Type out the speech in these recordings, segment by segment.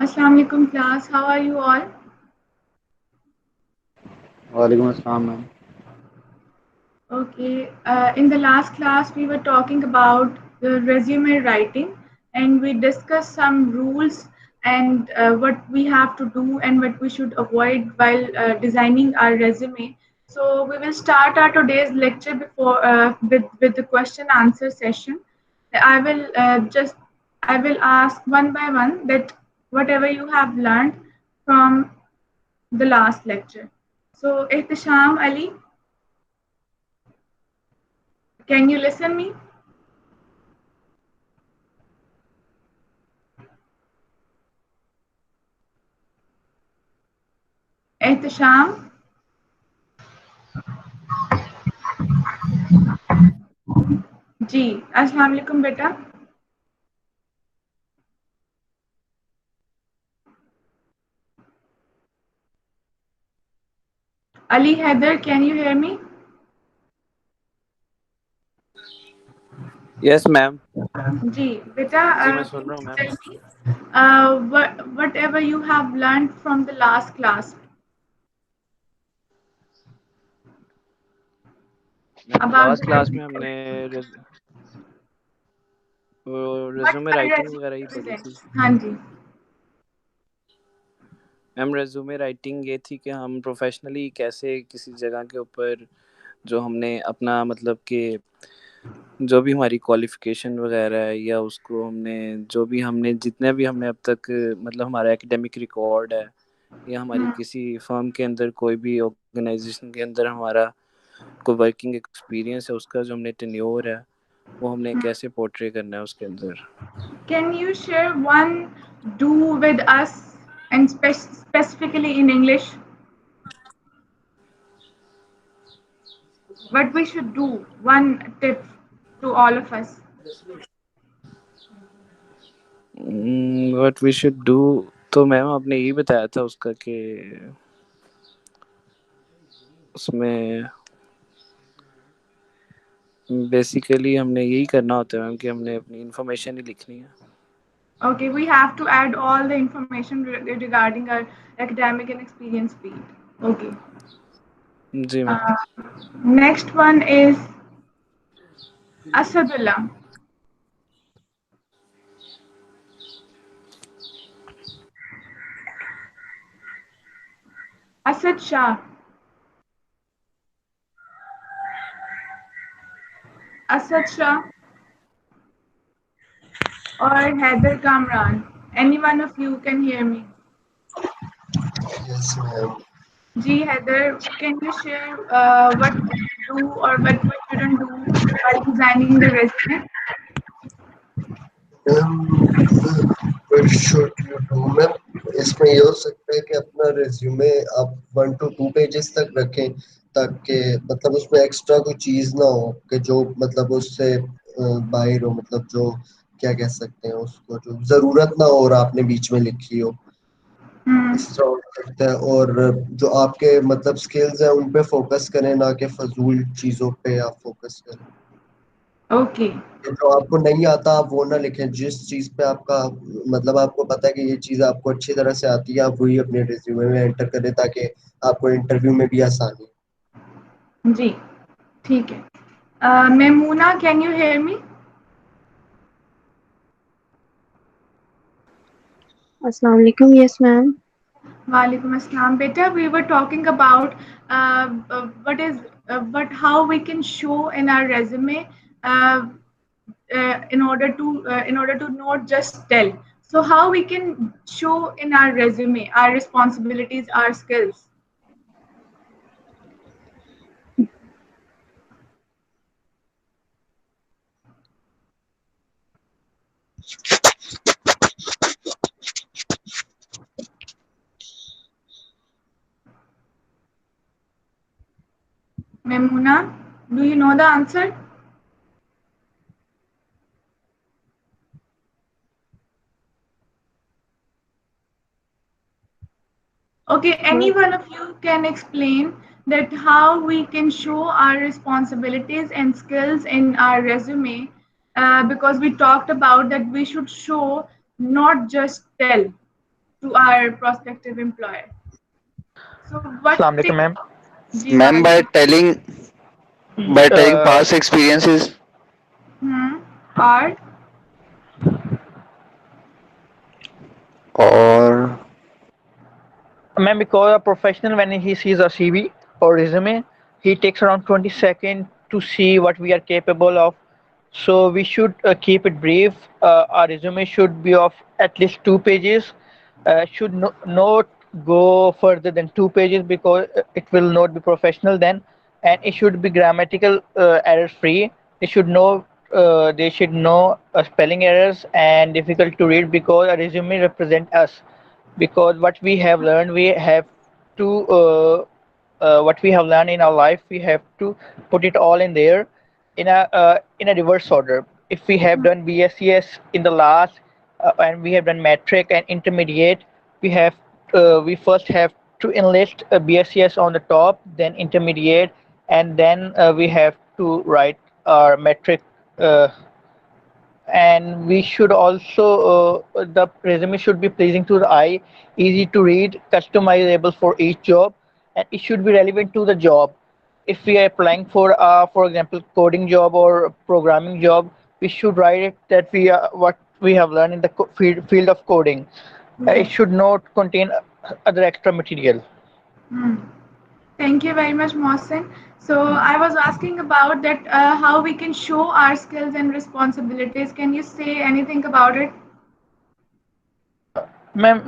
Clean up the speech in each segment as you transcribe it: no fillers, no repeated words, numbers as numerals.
Assalamu alaikum class, how are you all? वालेकुम अस्सलाम ma'am. Okay, in the last class we were talking about resume writing and we discussed some rules and what we have to do and what we should avoid while designing our resume. So we will start our today's lecture before with the question answer session. I will ask one by one that whatever you have learned from the last lecture. So Ihtisham Ali, can you listen me? Ehtisham ji अस्सलाम वालेकुम बेटा Ali Heather, can you hear me? Yes ma'am. जी बेटा जी मैं सुन रहा हूँ ma'am. tell me whatever you have learned from the last class ma'am about last class में हमने what resume our writing resume वगैरह ही पढ़ी थी। represents. हाँ जी मैम रेज्यूमे राइटिंग ये थी कि हम प्रोफेशनली कैसे किसी जगह के ऊपर जो हमने अपना मतलब कि जो भी हमारी क्वालिफिकेशन वगैरह है या उसको हमने जो भी हमने जितने भी हमने अब तक मतलब हमारा एकेडमिक रिकॉर्ड है या हमारी हम्म, किसी फर्म के अंदर कोई भी ऑर्गेनाइजेशन के अंदर हमारा कोई वर्किंग एक्सपीरियंस है उसका जो हमने टेन्योर है वो हमने हम्म. कैसे पोर्ट्रे करना है उसके अंदर। Can you share one do with us and specifically in English what we should do, one tip to all of us. What we should do, तो मैम आपने यही बताया था उसका कि उसमें बेसिकली हमने यही करना होता है मैम कि हमने अपनी इंफॉर्मेशन ही लिखनी है। Okay, we have to add all the information regarding our academic and experience field. Okay. जी ma'am. Uh, Next one is Asadullah. Asad Shah. Asad Shah or Heather Kamran. Any one of you can hear me. Yes, ma'am. G. Heather, can you share what we should do or what we shouldn't do while designing the resume? What should you do, ma'am? इसमें ये हो सकता है कि अपना resume आप 1 to 2 pages तक रखें ताकि मतलब उसमें एक्स्ट्रा कोई चीज ना हो कि जो मतलब उससे बाहर हो, मतलब जो क्या कह सकते हैं उसको, जो जरूरत ना हो और आपने बीच में लिखी हो, Hmm. इस तरह हो सकता है। और जो आपके मतलब स्किल्स हैं उन पे फोकस करें, ना कि फजूल चीजों पे आप फोकस करें। Okay. जो आपको नहीं आता आप वो ना लिखें, जिस चीज पे आपका मतलब आपको पता है कि ये चीज आपको अच्छी तरह से आती है आप वही अपने रिज्यूमे में एंटर करें ताकि आपको इंटरव्यू में भी आसानी हो। जी ठीक है. Memuna, can you hear me? Assalamu alaikum. Yes, ma'am. Walaikum assalam. Beta, we were talking about how we can show in our resume uh, in order to not just tell. So how we can show in our resume our responsibilities, our skills. Memuna, do you know the answer? Okay, any Ma'am, one of you can explain that how we can show our responsibilities and skills in our resume because we talked about that we should show, not just tell. to our prospective employer. So what Assalamu alaikum, tips? ma'am. Ji Ma'am, by walaikum. telling Uh, past experiences. Hmm. Or Or Ma'am, because a professional, when he sees a CV or resume, he takes around 20 seconds to see what we are capable of. So we should keep it brief. Our resume should be of at least 2 pages. Should not go further than 2 pages because it will not be professional then, and it should be grammatical error free. They should know spelling errors and difficult to read because a resume represent us. Because what we have learned in our life, we have to put it all in there in a reverse order. If we have done BScs in the last and we have done metric and intermediate, we first have to enlist a BScs on the top, then intermediate, and then we have to write our metric. And we should also the resume should be pleasing to the eye, easy to read, customizable for each job, and it should be relevant to the job. If we are applying for example, coding job or programming job, we should write it that we are what we have learned in the field of coding. It yes. should not contain other extra material. Hmm. Thank you very much, Mohsen. So I was asking about that how we can show our skills and responsibilities. Can you say anything about it? Ma'am,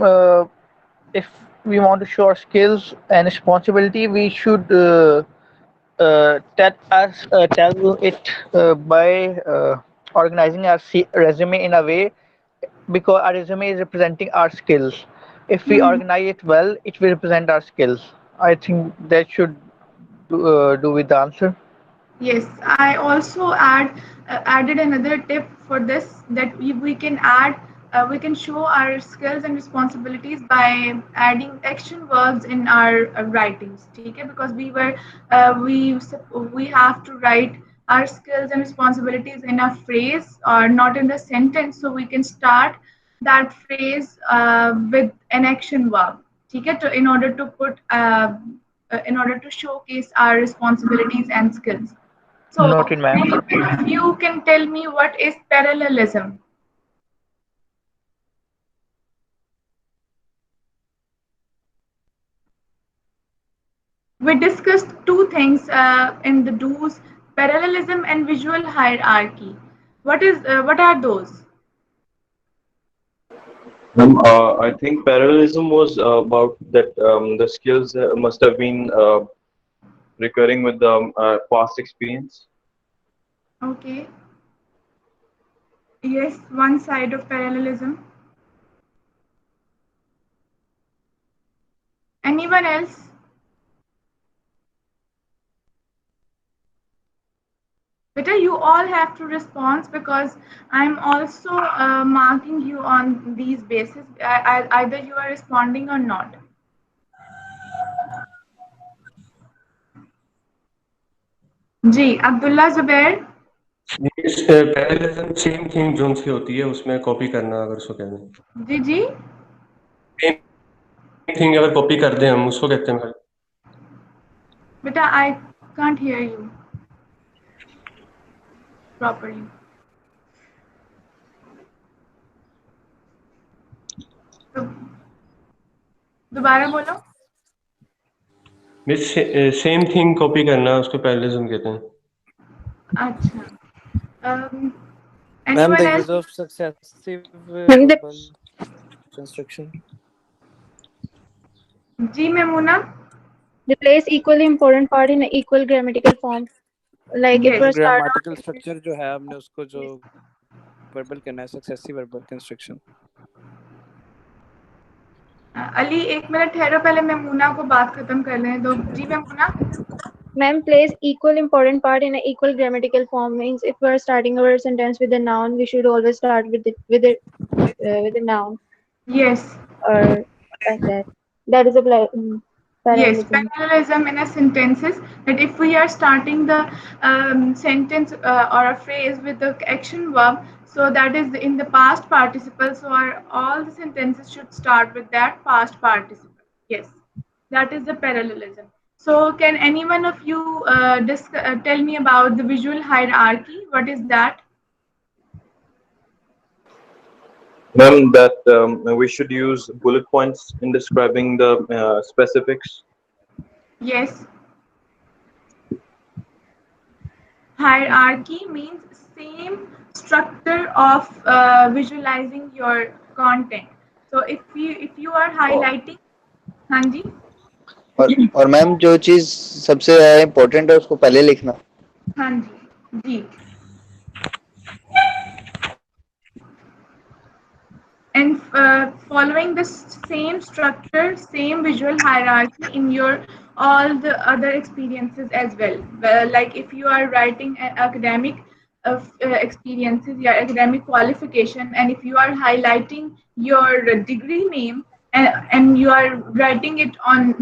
if we want to show our skills and responsibility, we should tell it by organizing our resume in a way, because our resume is representing our skills. If we Hmm. organize it well, it will represent our skills. I think that should do with the answer. Yes, I also added another tip for this that we can add we can show our skills and responsibilities by adding action verbs in our writings. Okay, because we have to write our skills and responsibilities in a phrase or not in the sentence, so we can start that phrase with an action verb. Okay, in order to in order to showcase our responsibilities and skills. So, Noted, ma'am. if you can tell me what is parallelism? We discussed two things in the do's: parallelism and visual hierarchy. What are those? I think parallelism was about that the skills must have been recurring with the past experience. Okay. Yes, one side of parallelism. Anyone else? Better you all have to respond because I'm also marking you on these bases. Either you are responding or not. जी Abdullah Zubair parallelism same thing जोन सी होती है उसमें copy करना अगर उसको कहते हैं जी जी सेम थिंग अगर कॉपी कर दें हम उसको कहते हैं बेटा आई can't hear you properly. तो दोबारा बोलो. सेम थिंग कॉपी करना उसको पैरेललिज्म कहते हैं अच्छा. Um, Ma'am, anyone the else? use of successive Ma'am, the verbal construction. जी Memuna. they place equally important part in equal grammatical form. Like if Yes. we're start grammatical structure जो है हमने उसको जो वर्बल करना है सक्सेसिव वर्बल कंस्ट्रक्शन. अली एक minute ठहरो, पहले मेमूना को बात खत्म कर लें दो. जी Maimuna. ma'am plays equal important part in a equal grammatical form means if we're starting our sentence with a noun, we should always start with a noun Yes. or like that. That is a Yes, parallelism. parallelism in a sentences, that if we are starting the sentence or a phrase with the action verb, So that is in the past participle. So all the sentences should start with that past participle. Yes, that is the parallelism. So can any one of you tell me about the visual hierarchy? What is that? Ma'am, that we should use bullet points in describing the specifics. Yes, hierarchy means same structure of visualizing your content. So if you are highlighting, हाँ जी, और ma'am जो चीज सबसे ज्यादा important है उसको पहले लिखना। हाँ जी जी, and following this same structure, same visual hierarchy in your all the other experiences as well. Like if you are writing an academic experiences, your academic qualification, and if you are highlighting your degree name, and you are writing it on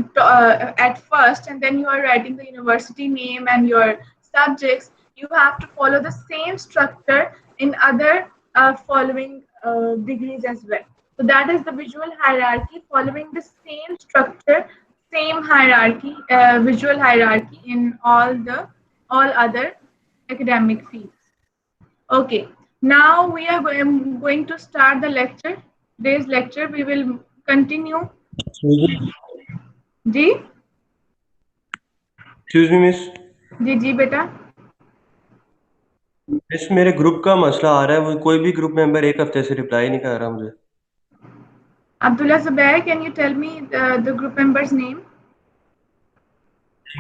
at first, and then you are writing the university name and your subjects, you have to follow the same structure in other following degrees as well. So that is the visual hierarchy, following the same structure, same hierarchy, visual hierarchy in all other academic fields. Okay, now we are going to start the lecture. Today's lecture we will continue. जी excuse me miss. जी जी बेटा। Miss मेरे group का मसला आ रहा है, वो कोई भी ग्रुप मेंबर एक हफ्ते से रिप्लाई नहीं कर रहा मुझे। Abdullah Zubair, can you tell me the group member's name?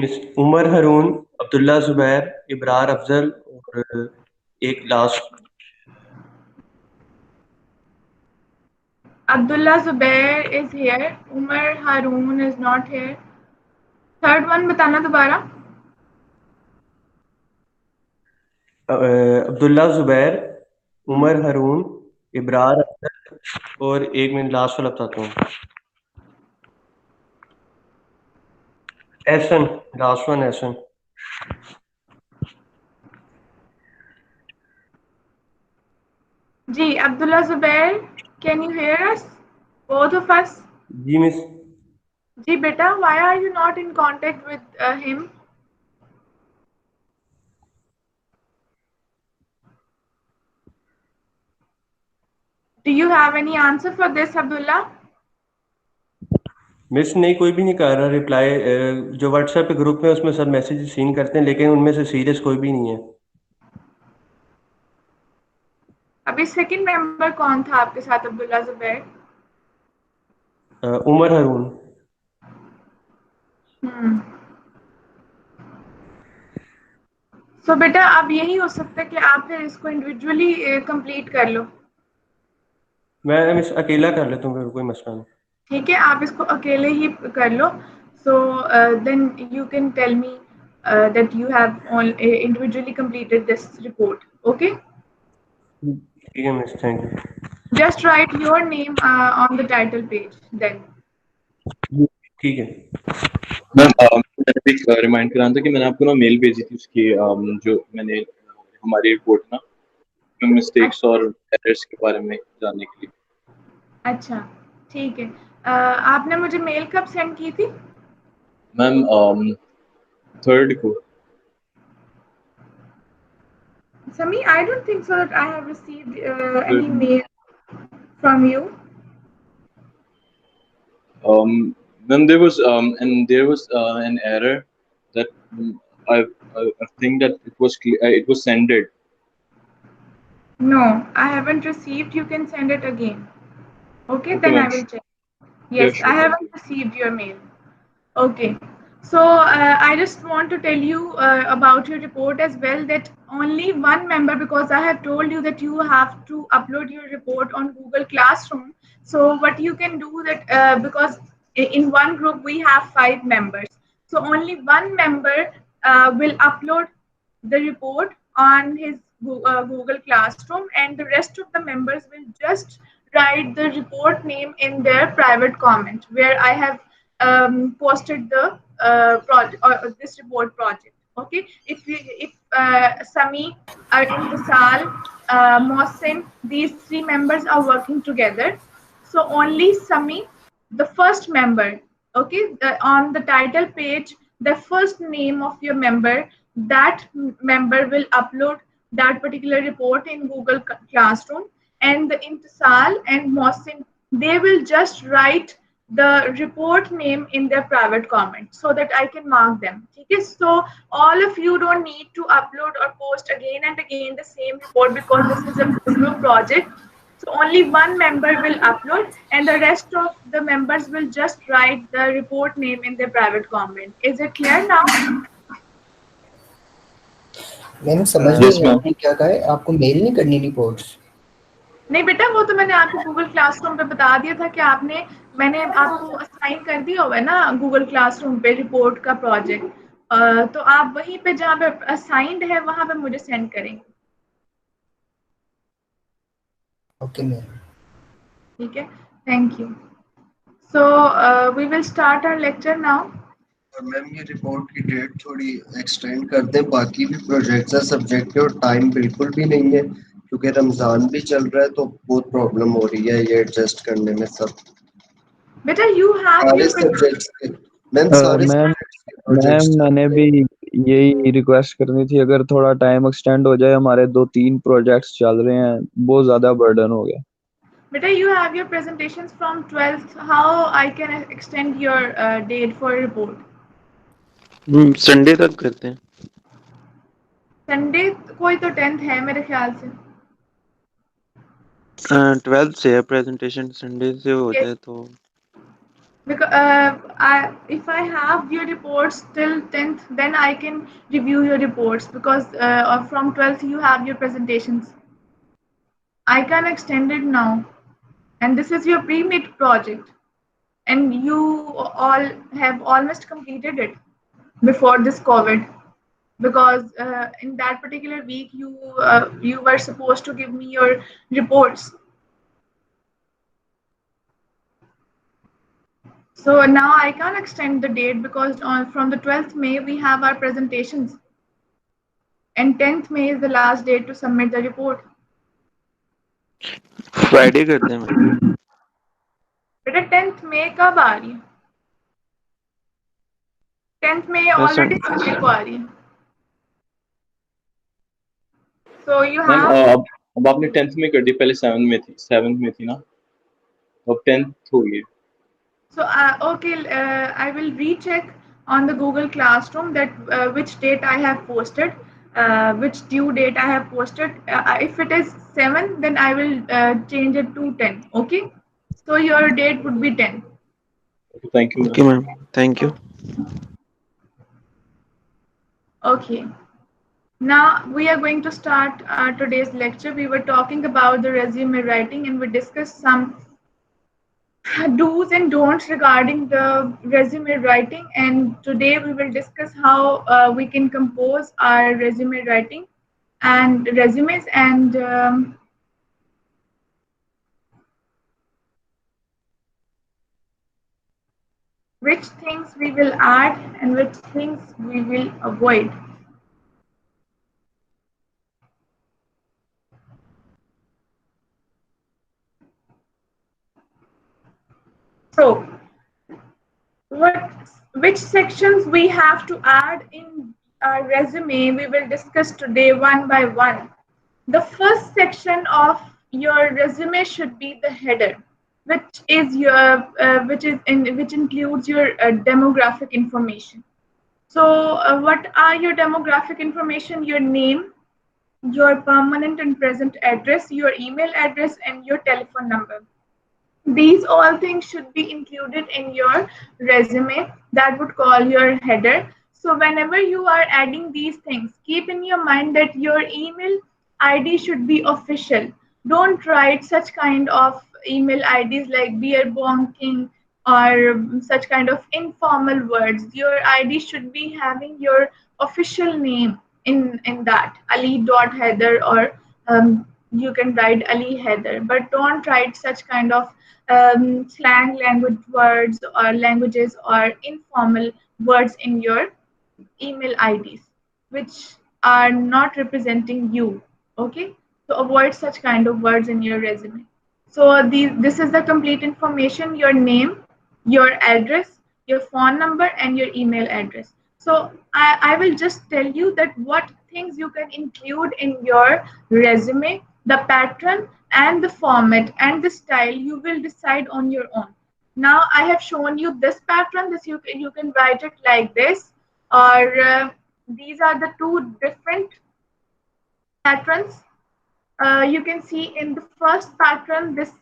Miss Umar Haroon, Abdullah Zubair, Ibrar Afzal और एक last. Abdullah Zubair is here. Umar Haroon is not here. Third one बताना दोबारा. अब्दुल्ला जुबैर, उमर हरून, इब्रार अफजल और एक मिनट लास्ट वाला बताता हूँ, एहसन, लास्ट वन एहसन। जी Abdullah Zubair, can you hear us? Both of us? जी मिस। जी बेटा, why are you not in contact with him? Do you have any answer for this, Abdullah? Miss नहीं, कोई भी नहीं कर रहा रिप्लाई। जो व्हाट्सएप पे ग्रुप में उसमें सब मैसेज सीन करते हैं, लेकिन उनमें से सीरियस कोई भी नहीं है। अभी सेकंड मेंबर कौन था आपके साथ अब्दुल्ला जुबैर? उमर हरून। सो बेटा अब यही हो सकता है कि आप फिर इसको इंडिविजुअली कंप्लीट कर लो। मैं मिस अकेला कर लेता हूँ, कोई मसला नहीं। ठीक है, आप इसको अकेले ही कर लो। So then you can tell me that you have individually completed this report. Okay, ठीक है miss, thank you. just write your name on the title page then. ठीक है मैम, मैंने एक रिमाइंड कराना था कि मैंने आपको ना मेल भेजी थी उसकी, जो मैंने हमारी रिपोर्ट ना मिस्टेक्स और एरर्स के बारे में जानने के लिए। अच्छा ठीक है, आपने मुझे मेल कब सेंड की थी? मैम, थर्ड को। Sami, I don't think so that I have received any mail from you. Then there was an error that I, I think that it was sended. No, I haven't received. You can send it again. Okay, Okay, then I ma'am. will check. Yeah, Yes, I sure. Thank haven't you. received your mail. Okay. So I just want to tell you about your report as well, that only one member, because I have told you that you have to upload your report on Google Classroom. So what you can do that, because in one group we have 5 members. So only one member will upload the report on his Google Classroom, and the rest of the members will just write the report name in their private comment where I have posted the project or this report project. Okay, if Sami, Intisal, Mohsin, these three members are working together, so only Sami, the first member, okay, on the title page, the first name of your member, that member will upload that particular report in Google Classroom, and the Intisal and Mohsin, they will just write the report name in their private comment so that I can mark them. Okay, so all of you don't need to upload or post again and again the same report because this is a group project. So only one member will upload and the rest of the members will just write the report name in their private comment. Is it clear now? मैंने समझ Yes, नहीं आया ma'am. आपने क्या कहा है, आपको mail नहीं करनी रिपोर्ट्स? नहीं बेटा, वो तो मैंने आपको गूगल क्लासरूम पे बता दिया था कि आपने मैंने आपको असाइन कर दिया हुआ है ना गूगल क्लासरूम पे रिपोर्ट का प्रोजेक्ट। तो आप वहीं पे जहाँ पे असाइंड है वहां पे मुझे सेंड करेंगे। Okay ma'am. ठीक है, thank you. So we will start our lecture now. और मैम ये रिपोर्ट की डेट थोड़ी एक्सटेंड कर दें, बाकी भी प्रोजेक्ट्स है सब्जेक्ट के और टाइम बिल्कुल भी नहीं है क्योंकि रमजान भी चल रहा है तो बहुत प्रॉब्लम हो रही है ये एडजस्ट करने में सब बेटा यू हैव सारे योर सब्जेक्ट्स के। मैम सारे मैम सब्जेक्ट्स के प्रोजेक्ट्स मैम चल मैंने रहे भी हैं। यही रिक्वेस्ट करनी थी, अगर थोड़ा टाइम एक्सटेंड हो जाए, हमारे 2-3 प्रोजेक्ट्स चल रहे हैं, बहुत ज्यादा बर्डन हो गया। बेटा you have your presentations from 12th, how I can extend your date for report? Sunday तक करते हैं। संडे कोई तो 10th है मेरे ख्याल से। 12 से है प्रेजेंटेशन, संडे से हो Yes, जाए तो। because if I have your reports till 10th, then I can review your reports because from 12th you have your presentations. I can extend it now, and this is your pre-mid project, and you all have almost completed it before this COVID. Because in that particular week you were supposed to give me your reports. So now I can't extend the date because from the 12th May we have our presentations and 10th May is the last date to submit the report. Friday करते हैं ma'am. बेटा 10th May कब आ रही है? 10th May already Sunday को आ रही है. So you ma'am have अब आपने 10th में कर दी, पहले 7th में थी ना, अब 10th हो गई। So okay, I will recheck on the Google Classroom that which date I have posted, which due date I have posted. If it is 7, then I will change it to 10. Okay, so your date would be 10. Thank you okay ma'am. Ma'am, thank you. Okay, now we are going to start today's lecture. We were talking about the resume writing and we discussed some do's and don'ts regarding the resume writing, and today we will discuss how we can compose our resume writing and resumes, and which things we will add and which things we will avoid. So what which sections we have to add in our resume we will discuss today one by one. The first section of your resume should be the header, which is which includes your demographic information. So what are your demographic information? Your name, your permanent and present address, your email address, and your telephone number. These all things should be included in your resume. That would call your header. So whenever you are adding these things, keep in your mind that your email ID should be official. Don't write such kind of email IDs like beer bonking or such kind of informal words. Your ID should be having your official name in that, Ali.Heather, or you can write Ali Heather, but don't write such kind of slang language words or languages or informal words in your email IDs. which are not representing you. Okay, so avoid such kind of words in your resume. So this is the complete information: your name, your address, your phone number, and your email address. So I will just tell you that what things you can include in your resume, the pattern and the format and the style you will decide on your own. Now I have shown you this pattern. This you can write it like this, or these are the two different patterns. You can see in the first pattern, this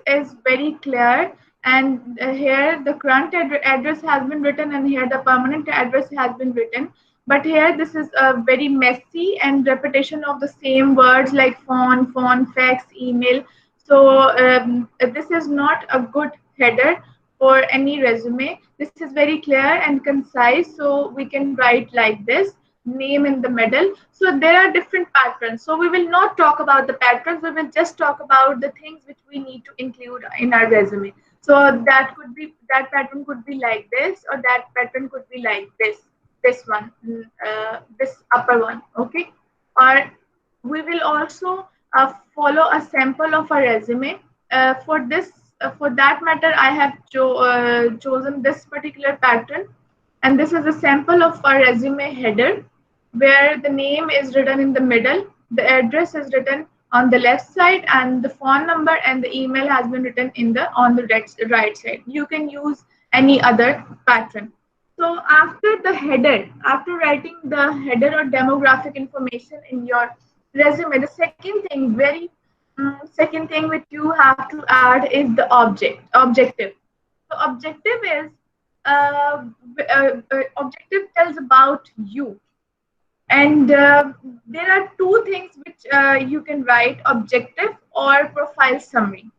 is very clear, and here the current address has been written, and here the permanent address has been written. But here this is very messy and repetition of the same words like phone, fax, email. So this is not a good header for any resume. This is very clear and concise, so we can write like this: name in the middle. So there are different patterns. So we will not talk about the patterns. We will just talk about the things which we need to include in our resume. So that pattern could be like this, or that pattern could be like this one, this upper one. Okay, or we will also follow a sample of a resume. For that matter, I have chosen this particular pattern, and this is a sample of a resume header where the name is written in the middle, the address is written on the left side, and the phone number and the email has been written in the on the right side. You can use any other pattern. So after the header, after writing the header or demographic information in your resume, the second thing which you have to add is the objective. So objective tells about you, and there are two things which you can write: objective or profile summary.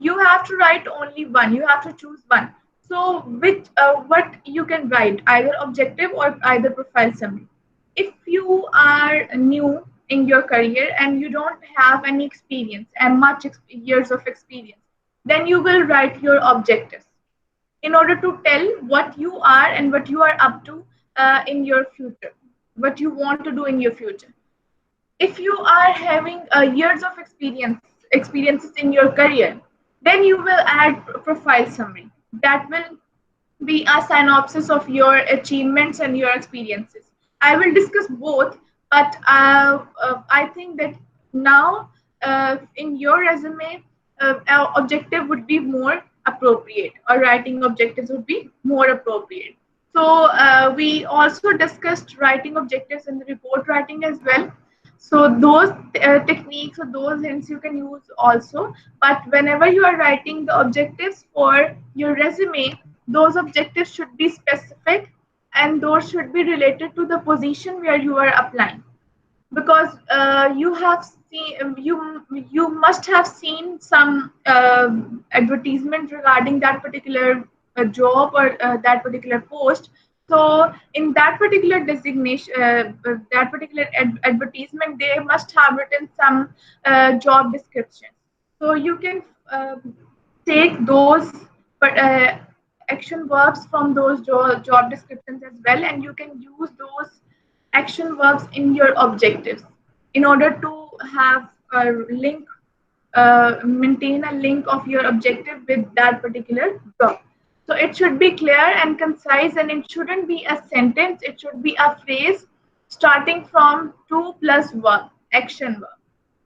You have to write only one. You have to choose one. So which what you can write, either objective or either profile summary. If you are new in your career and you don't have any experience and years of experience, then you will write your objectives in order to tell what you are and what you are up to in your future, what you want to do in your future. If you are having years of experiences in your career, then you will add profile summary. That will be a synopsis of your achievements and your experiences. I will discuss both, but I think that now in your resume, our objective would be more appropriate, or writing objectives would be more appropriate. So we also discussed writing objectives in the report writing as well. So those techniques or those hints you can use also. But whenever you are writing the objectives for your resume, those objectives should be specific, and those should be related to the position where you are applying. Because you must have seen some advertisement regarding that particular job or that particular post. So in that particular designation, that particular advertisement, they must have written some job description. So you can take those action verbs from those job descriptions as well, and you can use those action verbs in your objectives in order to have a link, maintain a link of your objective with that particular job. So it should be clear and concise, and it shouldn't be a sentence, it should be a phrase starting from 2 plus 1 action verb.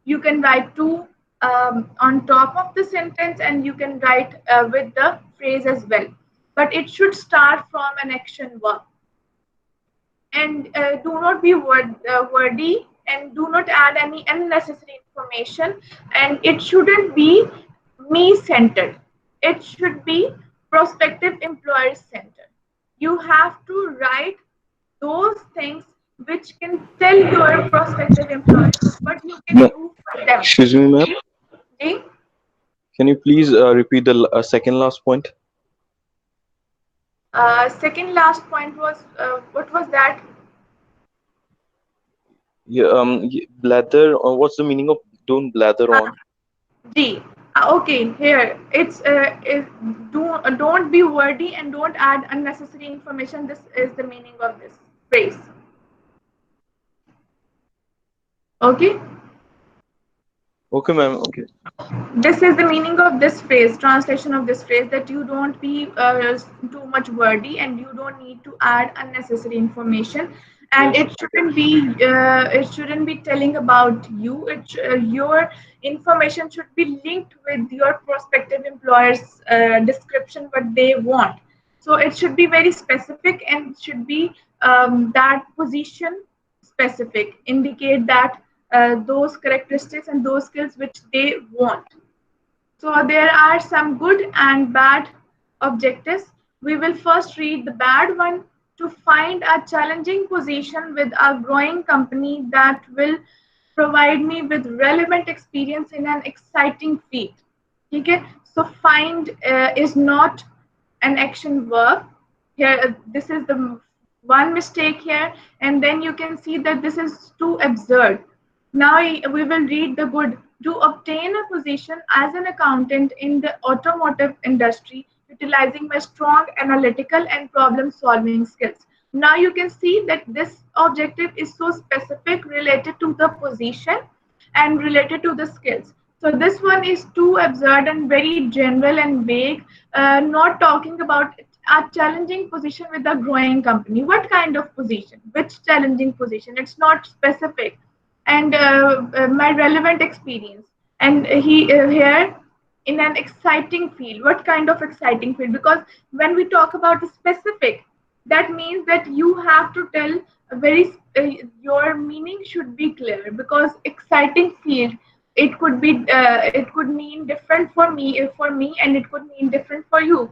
You can write two on top of the sentence, and you can write with the phrase as well. But it should start from an action verb. And do not be wordy, and do not add any unnecessary information, and it shouldn't be me centered, it should be prospective employer centered. You have to write those things which can tell your prospective employer what you can No, do for them. excuse me, ma'am. Okay? Can you please repeat the second last point? Second last point was what was that? Yeah, blather. What's the meaning of don't blather uh, on? D. Okay, here don't be wordy and don't add unnecessary information. This is the meaning of this phrase. Okay. Okay, ma'am. Okay. This is the meaning of this phrase, translation of this phrase, that you don't be too much wordy and you don't need to add unnecessary information, and Yes. it shouldn't be telling about you. Your information should be linked with your prospective employer's description, what they want. So it should be very specific, and should be that position specific, indicate that those characteristics and those skills which they want. So there are some good and bad objectives. We will first read the bad one: to find a challenging position with a growing company that will provide me with relevant experience in an exciting field. Okay, so find is not an action verb here. This is the one mistake here, and then you can see that this is too absurd. Now we will read the good: to obtain a position as an accountant in the automotive industry, utilizing my strong analytical and problem solving skills. Now you can see that this objective is so specific, related to the position and related to the skills. So this one is too absurd and very general and vague, not talking about a challenging position with a growing company. What kind of position? Which challenging position? It's not specific. And my relevant experience. And here, in an exciting field. What kind of exciting field? Because when we talk about specific, that means that you have to tell a very your meaning should be clear, because exciting field, it could mean different for me, and it could mean different for you.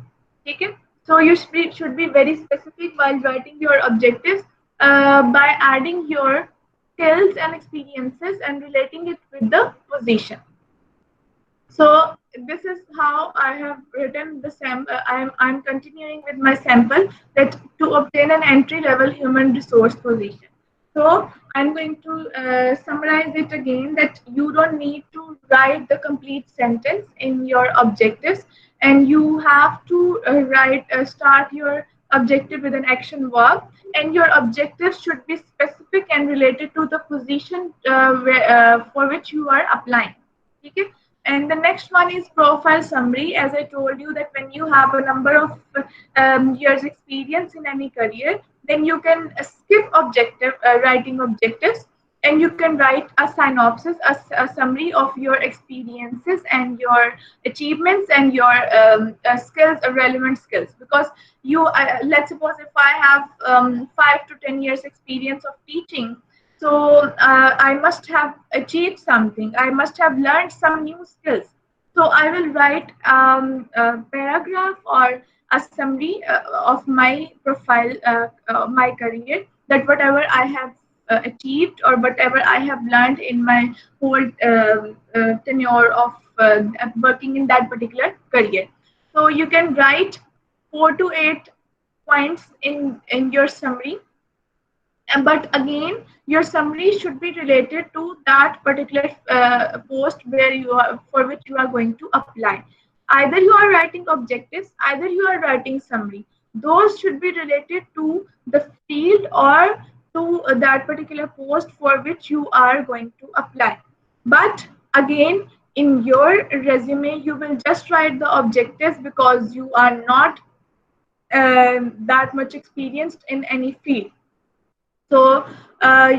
Okay, so you should be very specific while writing your objectives, by adding your skills and experiences and relating it with the position. So this is how I have written the sample. I'm continuing with my sample, that to obtain an entry level human resource position. So I'm going to summarize it again, that you don't need to write the complete sentence in your objectives, and you have to start your objective with an action verb, and your objectives should be specific and related to the position for which you are applying. Okay. And the next one is profile summary. As I told you, that when you have a number of years experience in any career, then you can skip writing objectives, and you can write a synopsis, a summary of your experiences and your achievements and your skills, relevant skills. Because let's suppose if I have 5 to 10 years experience of teaching, so I must have achieved something. I must have learned some new skills. So I will write a paragraph or a summary of my profile, my career, that whatever I have achieved or whatever I have learned in my whole tenure of working in that particular career. So you can write 4 to 8 points in your summary, but again, your summary should be related to that particular post where you are for which you are going to apply. Either you are writing objectives, either you are writing summary. Those should be related to the field or to that particular post for which you are going to apply. But again, in your resume, you will just write the objectives because you are not that much experienced in any field. So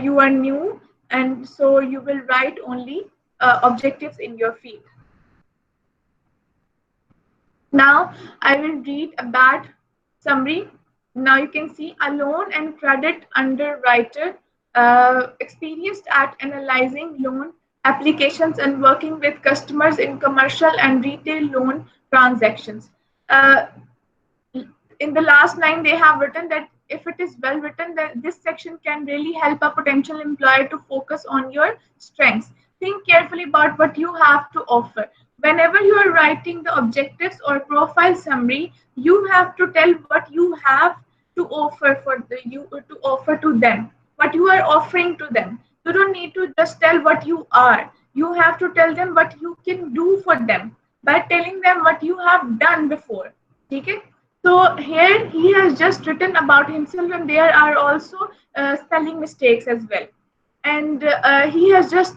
you are new, and so you will write only objectives in your field. Now I will read a bad summary. Now you can see a loan and credit underwriter, experienced at analyzing loan applications and working with customers in commercial and retail loan transactions. Uh, in the last line they have written that if it is well written, that this section can really help a potential employer to focus on your strengths. Think carefully about what you have to offer. Whenever you are writing the objectives or profile summary, you have to tell what you have to offer to offer to them, what you are offering to them. You don't need to just tell what you are. You have to tell them what you can do for them by telling them what you have done before. Okay? So here he has just written about himself, and there are also spelling mistakes as well. and he has just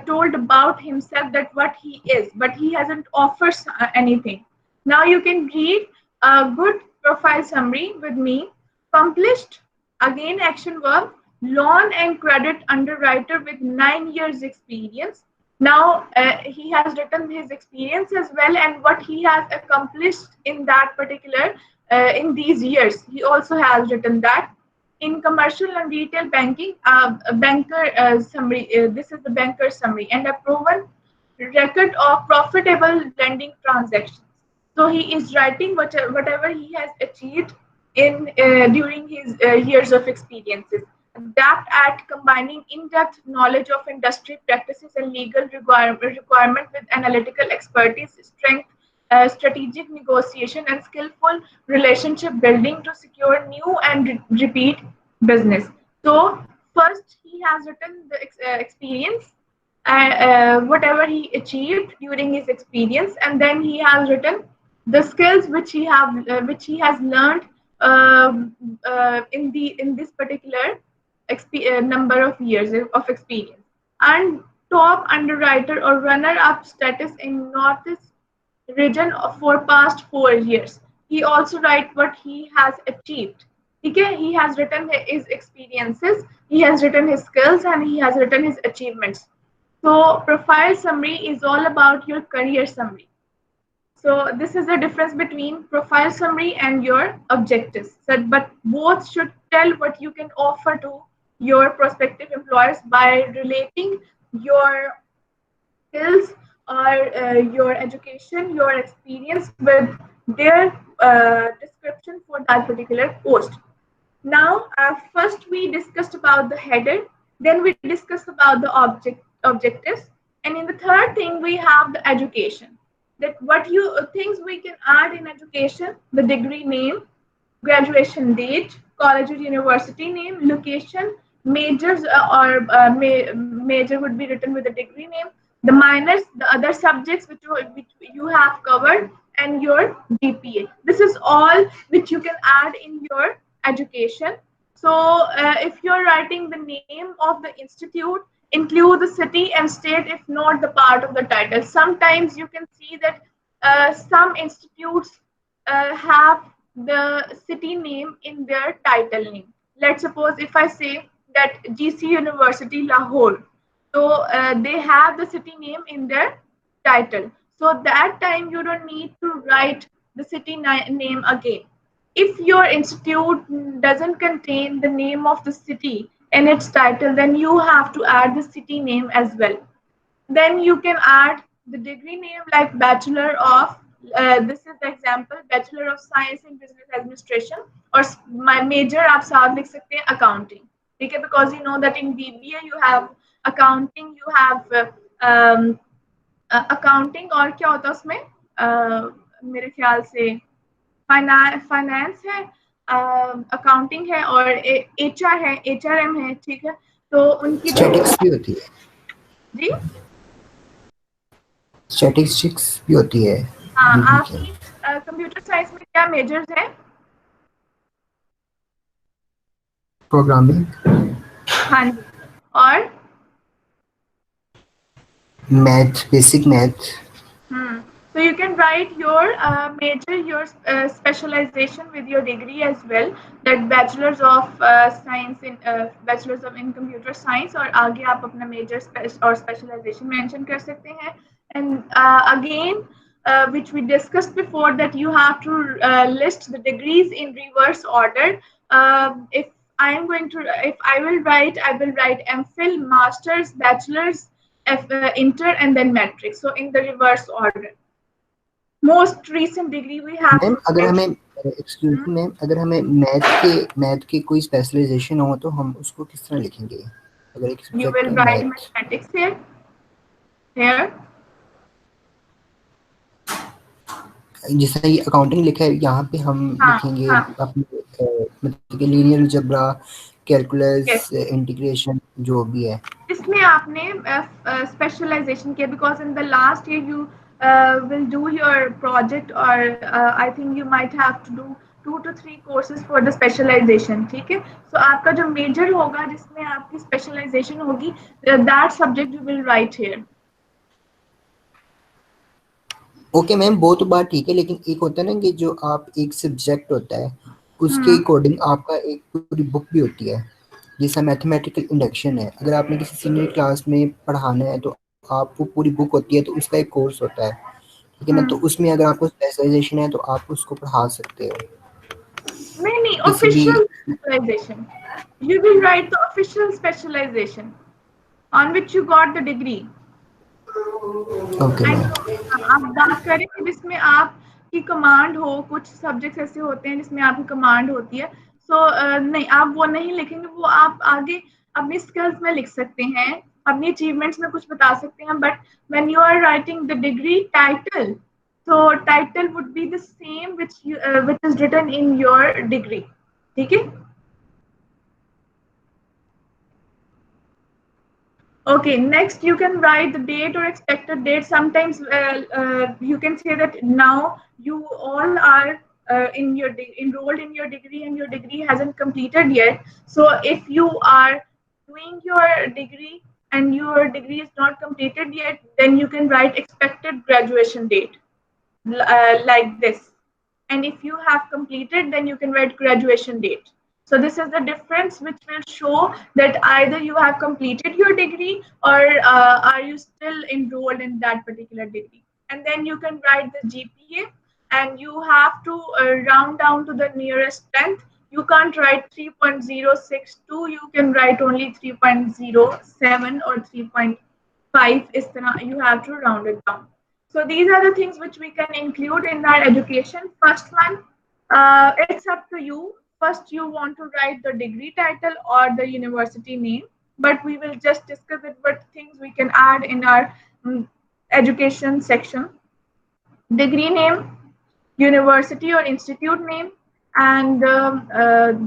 told about himself that what he is, but he hasn't offered anything. Now you can read a good profile summary with me. Accomplished, again action verb, loan and credit underwriter with 9 years experience. Now he has written his experience as well and what he has accomplished in that particular in these years. He also has written that in commercial and retail banking, a banker summary. This is the banker summary and a proven record of profitable lending transactions. So he is writing whatever he has achieved in during his years of experiences. Adapt at combining in-depth knowledge of industry practices and legal requirement with analytical expertise, strength, strategic negotiation, and skillful relationship building to secure new and repeat business. So first he has written the experience, whatever he achieved during his experience, and then he has written the skills which he has learned in this particular number of years of experience, and top underwriter or runner up status in Northeast region for past 4 years. He also write what he has achieved. Okay, he has written his experiences, he has written his skills, and he has written his achievements. So profile summary is all about your career summary. So this is the difference between profile summary and your objectives. So, but both should tell what you can offer to your prospective employers by relating your skills or your education, your experience with their description for that particular post. Now, first we discussed about the header, then we discussed about the objectives, and in the third thing we have the education. That what you things we can add in education: the degree name, graduation date, college or university name, location, majors or major would be written with the degree name, the minors, the other subjects which you have covered, and your GPA. This is all which you can add in your education. So if you're writing the name of the institute, include the city and state if not the part of the title. Sometimes you can see that some institutes have the city name in their title name. Let's suppose if I say that GC University Lahore, so they have the city name in their title. So that time you don't need to write the city name again. If your institute doesn't contain the name of the city in its title, then you have to add the city name as well. Then you can add the degree name like Bachelor of, this is the example, Bachelor of Science in Business Administration, or my major आप साथ लिख सकते हैं accounting. ठीक है, because you know that in BBA you have accounting, you have accounting, और क्या होता है उसमें मेरे ख्याल से फाइनेंस है, अकाउंटिंग है और HR है, HRM है. ठीक है, तो उनकी स्टैटिक्स भी होती है जी, स्टैटिस्टिक्स भी होती है हाँ. आपकी कंप्यूटर साइंस में क्या मेजर्स हैं? प्रोग्रामिंग, हाँ जी, और math, basic math. So you can write your major, your specialization with your degree as well. That bachelor's of science in bachelor's of in computer science, और आगे आप अपना major और specialization mention कर सकते हैं. And again, which we discussed before, that you have to list the degrees in reverse order. If I am going to, if I will write MPhil, Masters, Bachelor's, Inter, and then Matrix. So in the reverse order. Most recent degree we have. Ma'am अगर हमें excuse me ma'am, अगर हमें math के कोई specialisation हो तो हम उसको किस तरह लिखेंगे? अगर एक You सब्जेक्ट will है write मैथ, mathematics here. जैसा ये अकाउंटिंग लिखा है यहाँ पे हम लिखेंगे अपने मतलब कि लीनियर अलजेब्रा, कैलकुलस, इंटीग्रेशन जो भी है. इसमें आपने specialization किया because in the last year you will do your project, or I think you might have to do 2 to 3 courses for the specialisation, ठीक है। सो आपका जो मेजर होगा जिसमें आपकी स्पेशलाइजेशन होगी, that subject you will write here. Okay ma'am, वो तो बात ठीक है, लेकिन एक होता है ना कि जो आप एक सब्जेक्ट होता है उसके अकॉर्डिंग आपका एक पूरी बुक भी होती है। जैसा मैथमेटिकल इंडक्शन है, अगर आपने किसी सीनियर क्लास में पढ़ाना है तो आप वो पूरी बुक होती है, तो उसका एक कोर्स होता है, ठीक है ना। तो उसमें अगर आपको स्पेशलाइजेशन है तो आप उसको पढ़ा सकते हो नहीं, किसी भी। Official specialisation, you will write the official specialization on which you got the degree। Okay ma'am. आप बात करें कि जिसमें आपकी कमांड हो, कुछ सब्जेक्ट्स ऐसे होते हैं जिसमें आपकी कमांड होती है। सो नहीं, आप वो नहीं लिखेंगे, वो आप आगे अपनी स्किल्स में लिख सकते हैं, अपनी अचीवमेंट्स में कुछ बता सकते हैं। But when you are writing the degree title, so title would be the same which is written in your degree, ठीक है। Okay, next you can write the date or expected date. Sometimes you can say that now you all are enrolled in your degree and your degree hasn't completed yet. So if you are doing your degree and your degree is not completed yet, then you can write expected graduation date like this. And if you have completed, then you can write graduation date. So this is the difference which will show that either you have completed your degree or are you still enrolled in that particular degree. And then you can write the GPA, and you have to round down to the nearest 10th. You can't write 3.062, you can write only 3.07 or 3.5. Is you have to round it down. So these are the things which we can include in our education. First one, it's up to you. First, you want to write the degree title or the university name, but we will just discuss it, what things we can add in our education section. Degree name, university or institute name, and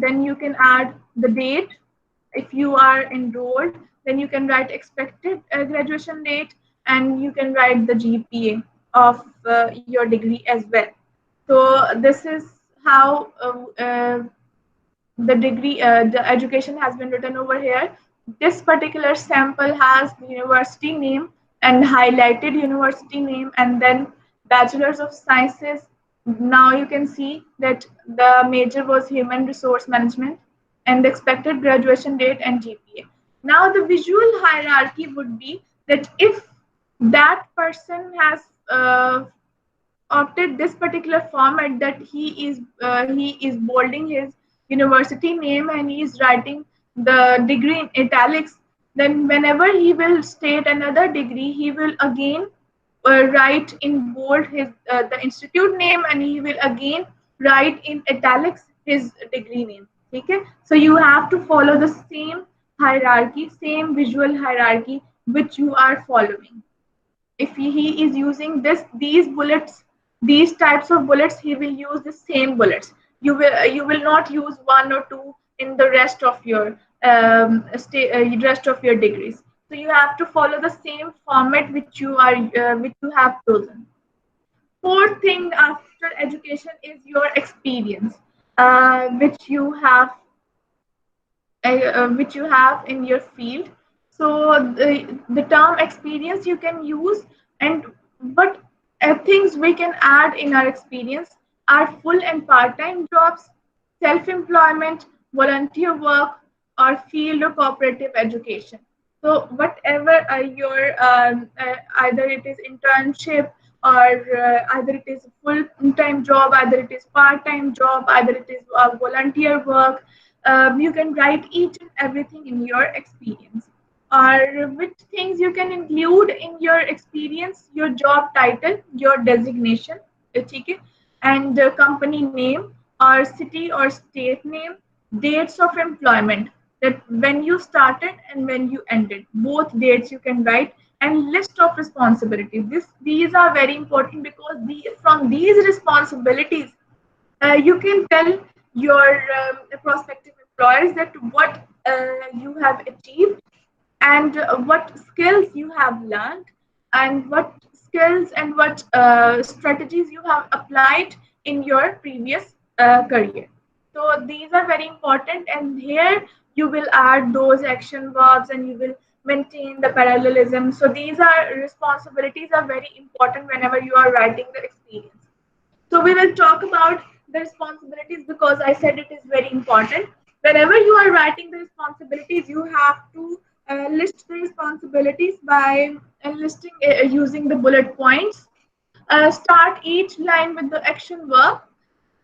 then you can add the date. If you are enrolled, then you can write expected graduation date, and you can write the GPA of your degree as well. So this is how the education has been written over here. This particular sample has the university name and highlighted university name, and then Bachelor's of Sciences. Now you can see that the major was Human Resource Management, and the expected graduation date and GPA. Now the visual hierarchy would be that if that person has opted this particular format, that he is bolding his university name and he is writing the degree in italics, then whenever he will state another degree, he will again write in bold his the institute name, and he will again write in italics his degree name, okay? So you have to follow the same hierarchy, same visual hierarchy which you are following. If he is using these bullets, these types of bullets, he will use the same bullets. You will not use one or two in the rest of your rest of your degrees. So you have to follow the same format which you have chosen. Fourth thing after education is your experience, which you have in your field. So the term experience you can use, and what things we can add in our experience are full and part-time jobs, self-employment, volunteer work, or field or cooperative education. So whatever your either it is internship, or either it is full-time job, either it is part-time job, either it is volunteer work, you can write each and everything in your experience. Or which things you can include in your experience: your job title, your designation, okay, and company name, or city or state name, dates of employment, that when you started and when you ended, both dates you can write, and list of responsibilities. These are very important, because from these responsibilities you can tell your prospective employers that what you have achieved, and what skills you have learned, and what skills and what strategies you have applied in your previous career. So these are very important, and here you will add those action verbs and you will maintain the parallelism. So these are responsibilities are very important whenever you are writing the experience. So we will talk about the responsibilities because I said it is very important. Whenever you are writing the responsibilities, you have to list the responsibilities by listing using the bullet points. Start each line with the action verb.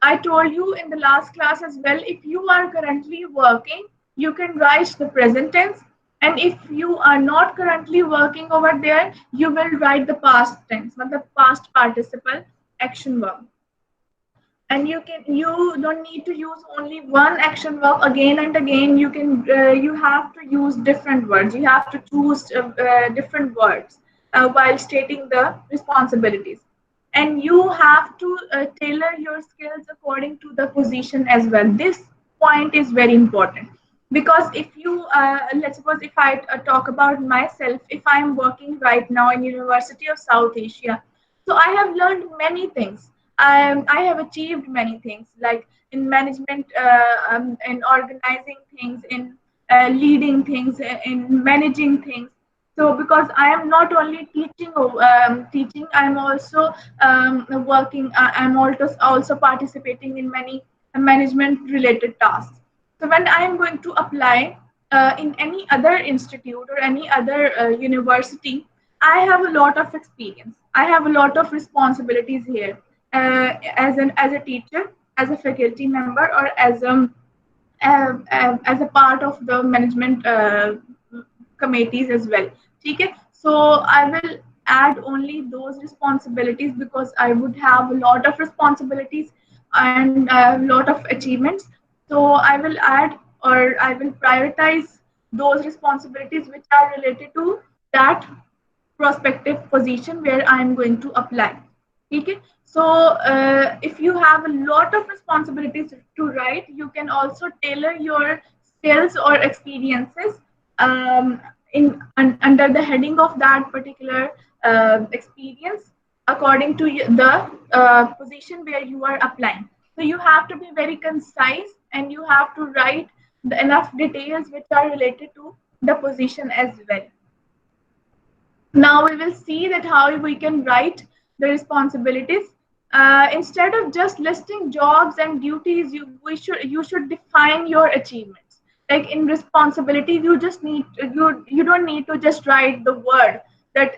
I told you in the last class as well, if you are currently working, you can write the present tense. And if you are not currently working over there, you will write the past tense, the past participle action verb. And you don't need to use only one action verb again and again. You have to use different words. You have to choose different words while stating the responsibilities, and you have to tailor your skills according to the position as well. This point is very important because if you let's suppose if I talk about myself, if I am working right now in University of South Asia, so I have learned many things. I have achieved many things like in management, in organizing things, in leading things, in managing things. So because I am not only teaching, I am also working. I'm also participating in many management related tasks. So when I am going to apply in any other institute or any other university, I have a lot of experience. I have a lot of responsibilities here as a teacher, as a faculty member, or as a part of the management committees as well. Okay? So I will add only those responsibilities because I would have a lot of responsibilities and a lot of achievements. So I will add or I will prioritize those responsibilities which are related to that prospective position where I am going to apply. Okay? So if you have a lot of responsibilities to write, you can also tailor your skills or experiences under the heading of that particular experience according to the position where you are applying. So you have to be very concise and you have to write enough details which are related to the position as well. Now we will see that how we can write the responsibilities. Instead of just listing jobs and duties, you should define your achievements. Like in responsibilities, you don't need to just write the word that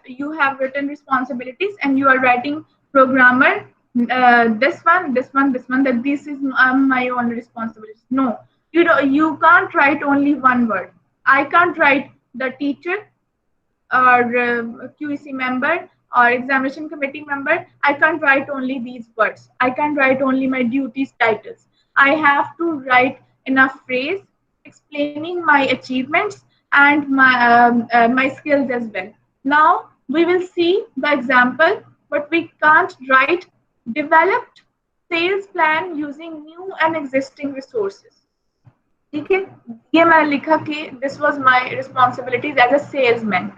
you have written responsibilities and you are writing programmer this one that this is my own responsibilities. No, you can't write only one word. I can't write the teacher or QEC member or examination committee member, I can't write only these words. I can't write only my duties titles. I have to write enough phrase explaining my achievements and my skills as well. Now we will see the example, but we can't write developed sales plan using new and existing resources. ठीक है, ये मैंने लिखा कि this was my responsibilities as a salesman.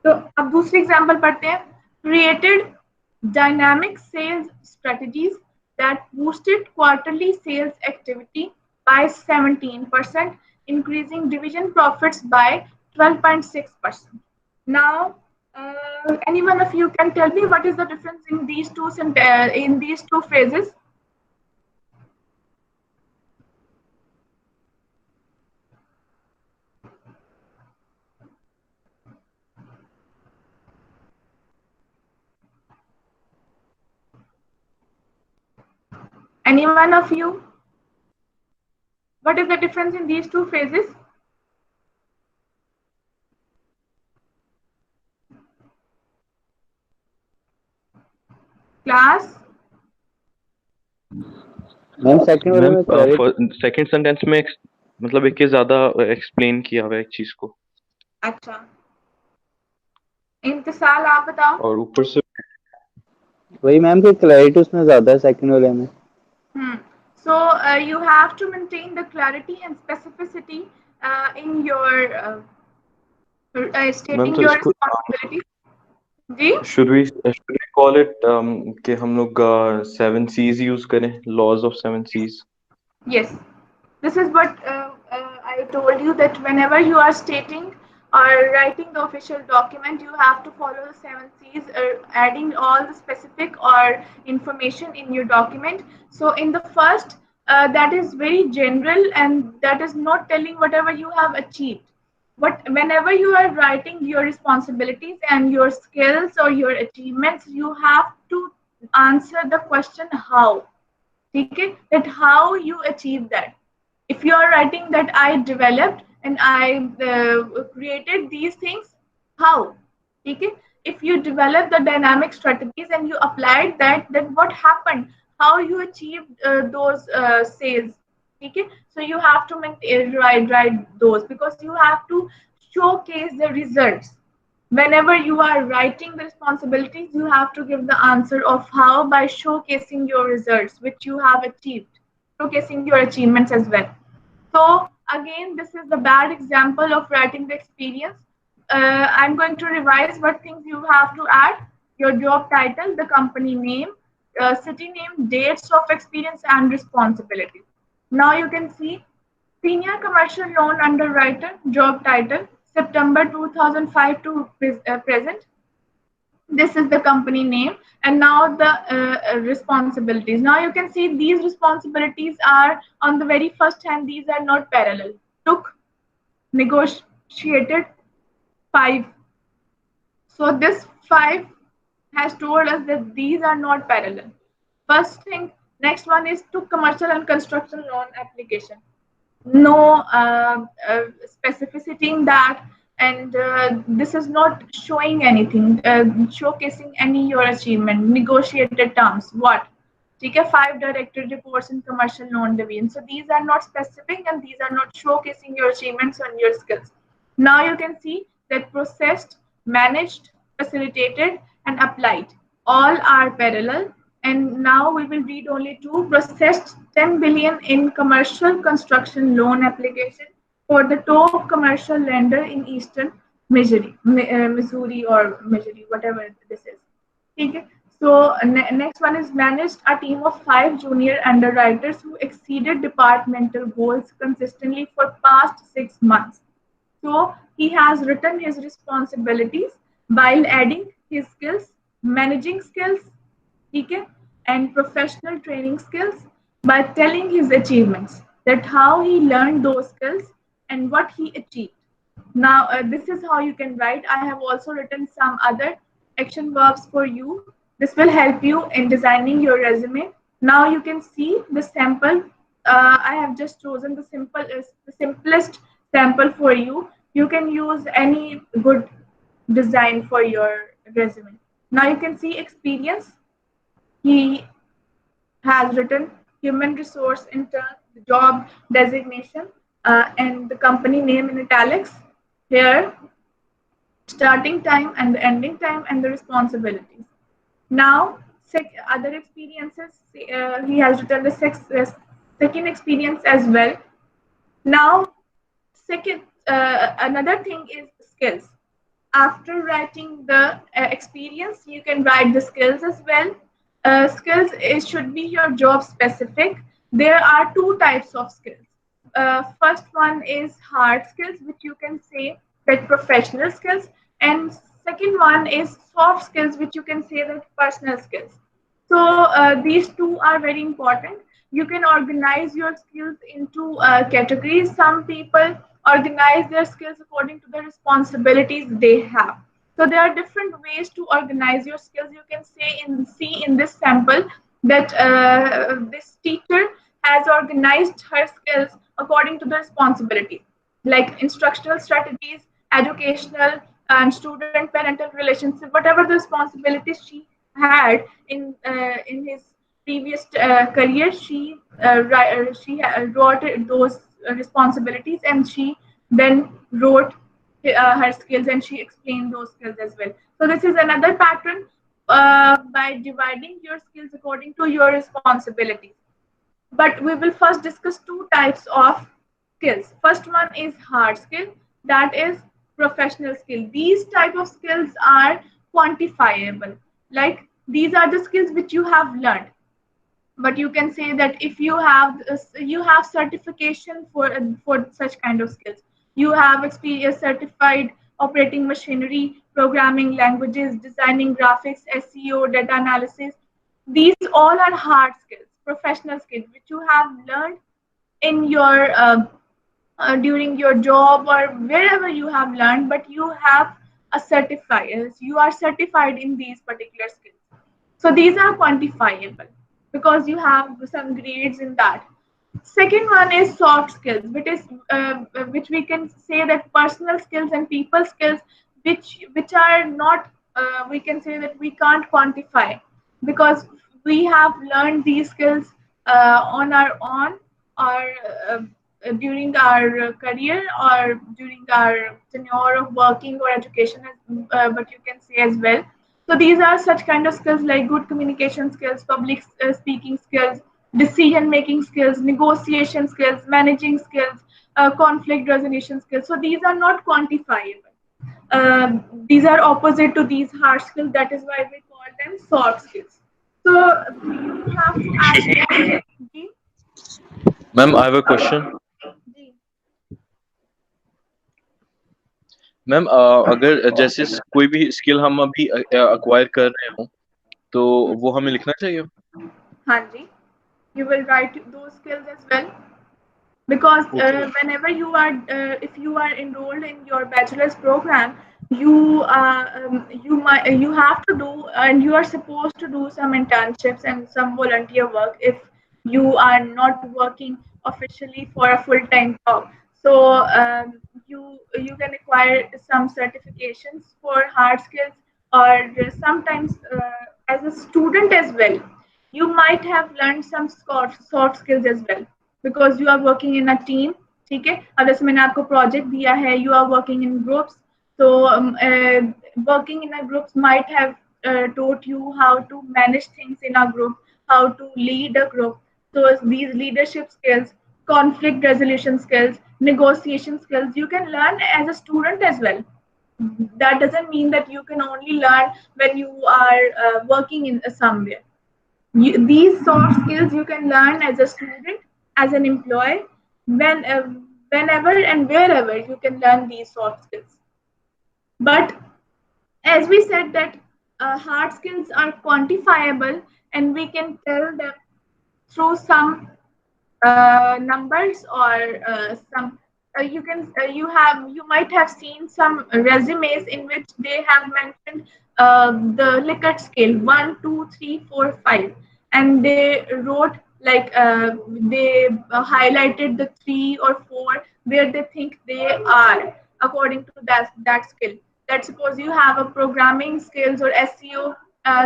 तो अब दूसरी example पढ़ते हैं. Created dynamic sales strategies that boosted quarterly sales activity by 17%, increasing division profits by 12.6%. Now, any one of you can tell me what is the difference in these two phrases? Any one of you? What is the difference in these two phrases? Class? Ma'am second वाले ma'am में clarity second sentence में मतलब एक के ज्यादा explain किया हुआ है एक चीज को. अच्छा, इंतसाल आप बताओ. और ऊपर से वही मैम की क्लैरिटी उसमें ज्यादा है सेकंड वाले में. So you have to maintain the clarity and specificity in your ma'am stating तो your इसको responsibilities. जी should we call it कि हम लोग 7 C's यूज करें, laws of 7 C's? Yes, this is what I told you, that whenever you are stating or writing the official document, you have to follow the 7 C's, adding all the specific or information in your document. So in the first, that is very general and that is not telling whatever you have achieved. But whenever you are writing your responsibilities and your skills or your achievements, you have to answer the question how. ठीक है, that how you achieve that. If you are writing that I developed and I created these things, how? ठीक है, if you develop the dynamic strategies and you applied that, then what happened, how you achieved those sales. ठीक है, so you have to write those, because you have to showcase the results. Whenever you are writing the responsibilities, you have to give the answer of how, by showcasing your results which you have achieved, showcasing your achievements as well. So again, this is the bad example of writing the experience. I'm going to revise what things you have to add: your job title, the company name, city name, dates of experience, and responsibilities. Now you can see senior commercial loan underwriter, job title, September 2005 to present. This is the company name, and now the responsibilities. Now you can see these responsibilities are on the very first hand, these are not parallel. Took, negotiated, 5. So this 5 has told us that these are not parallel. First thing, next one is to commercial and construction loan application. No specificity in that, and this is not showing anything, showcasing any your achievement. Negotiated terms, what? ठीक है, 5 director reports in commercial loan division. So these are not specific and these are not showcasing your achievements and your skills. Now you can see that processed, managed, facilitated, and applied all are parallel. And now we will read only two. Processed 10 billion in commercial construction loan application for the top commercial lender in Eastern Missouri or Missouri, whatever this is. Okay. So next one is managed a team of 5 junior underwriters who exceeded departmental goals consistently for past 6 months. So he has written his responsibilities while adding his skills, managing skills, okay, and professional training skills, by telling his achievements, that how he learned those skills and what he achieved. Now, this is how you can write. I have also written some other action verbs for you. This will help you in designing your resume. Now you can see the sample. I have just chosen the simplest sample for you. You can use any good design for your resume. Now you can see experience. He has written human resource intern, the job designation, and the company name in italics. Here, starting time and the ending time and the responsibilities. Now, other experiences, he has written the second experience as well. Now, second, another thing is skills. After writing the experience, you can write the skills as well. Skills should be your job specific. There are two types of skills. First one is hard skills, which you can say that professional skills, and second one is soft skills, which you can say that personal skills. So these two are very important. You can organize your skills into categories. Some people organize their skills according to the responsibilities they have. So there are different ways to organize your skills. You can see in this sample that this teacher has organized her skills according to the responsibility, like instructional strategies, educational and student parental relationship, whatever the responsibilities she had in his previous career, wrote those responsibilities, and she then wrote her skills, and she explained those skills as well. So this is another pattern, by dividing your skills according to your responsibilities. But we will first discuss two types of skills. First one is hard skill, that is professional skill. These type of skills are quantifiable. Like these are the skills which you have learned, but you can say that if you have you have certification for such kind of skills. You have experience certified operating machinery, programming languages, designing graphics, SEO, data analysis. These all are hard skills, professional skills which you have learned in your during your job or wherever you have learned, but you have a certified, you are certified in these particular skills. So these are quantifiable because you have some grades in that. Second one is soft skills, which we can say that personal skills and people skills, which are not we can say that we can't quantify because we have learned these skills on our own or during our career or during our tenure of working or education, but you can say as well. So these are such kind of skills like good communication skills, public speaking skills, decision making skills, negotiation skills, managing skills, conflict resolution skills. So these are not quantifiable. These are opposite to these hard skills. That is why we call them soft skills. So you have to add Excuse me, more. जी, ma'am I have a question. जी, ma'am अगर जैसे कोई भी skill हम अभी acquire कर रहे हो तो वो हमें लिखना चाहिए. हाँ जी. You will write those skills as well. Because okay. whenever you are if you are enrolled in your bachelor's program, you have to do and you are supposed to do some internships and some volunteer work if you are not working officially for a full-time job. So you can acquire some certifications for hard skills, or sometimes as a student as well you might have learned some soft skills as well because you are working in a team. ठीक है, अब जैसे मैंने आपको project दिया है, you are working in groups. So working in a groups might have taught you how to manage things in a group, how to lead a group. So these leadership skills, conflict resolution skills, negotiation skills you can learn as a student as well. That doesn't mean that you can only learn when you are working in somewhere. These soft skills you can learn as a student, as an employee, when, whenever and wherever you can learn these soft skills. But as we said that hard skills are quantifiable and we can tell them through some numbers or some you might have seen some resumes in which they have mentioned the Likert scale 1, 2, 3, 4, 5, and they wrote like they highlighted the 3 or 4 where they think they are according to that skill. Let's suppose you have a programming skills or SEO